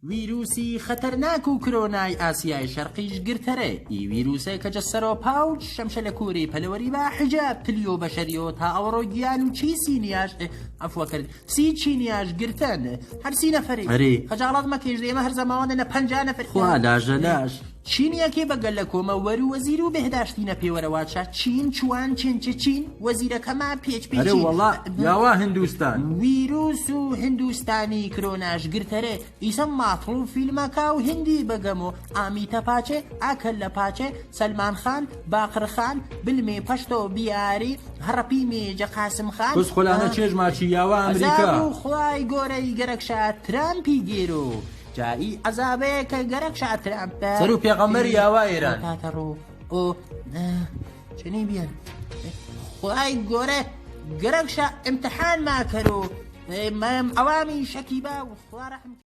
ویروسی خەتەرناک و کرۆنای ئاسیای شەرقیش گرتەرێ ئی ویروسەی کە جەسەرۆ پاوچ شەمشە لە کووری پەلەوەری با حجاب تلیۆ بەشەریۆ تا ئەوڕۆ گیان و چی سینیاش ئەفوە کرد سی چینیاش گرتن هەرسی نەفەری خەجاڵات مەکێش دێمە هەر زەماوانە نە 50 نەفەر خوا لاژە لاژ چینیەکێ بەگەل لە کۆمە وەر و وەزیر و بەهداشتی نەپێوەرەواتشە چین چوان چێنچە چین وەزیرەکەما پێچ یاوا هندوستان ویروس و هندوستانی کرۆناش گرتەرێ ئیسم ماتڵ و فیلمەکە و هندی بەگەمۆ ئامیتە پاچێ ئاکەل لە پاچێ سەلمان خان باقر خان بلمێ پەشتۆ بیاری هەڕەپی مێجە قاسم خان بس خۆلانە چێژ ماچی یاوا ئەمریکا و خوای گۆرەی گەرەکشە ترامپی گێرۆ جایی عذابەیە کە گەرەک شاترامپە سەر و پێغەمبەری یاوا ئێران کاتەڕۆ ئۆ چنی بیان خوای گۆرە گەرەکشە ئیمتحان ماکەرۆ ئەوامی شەکیبا و خوا ڕەحم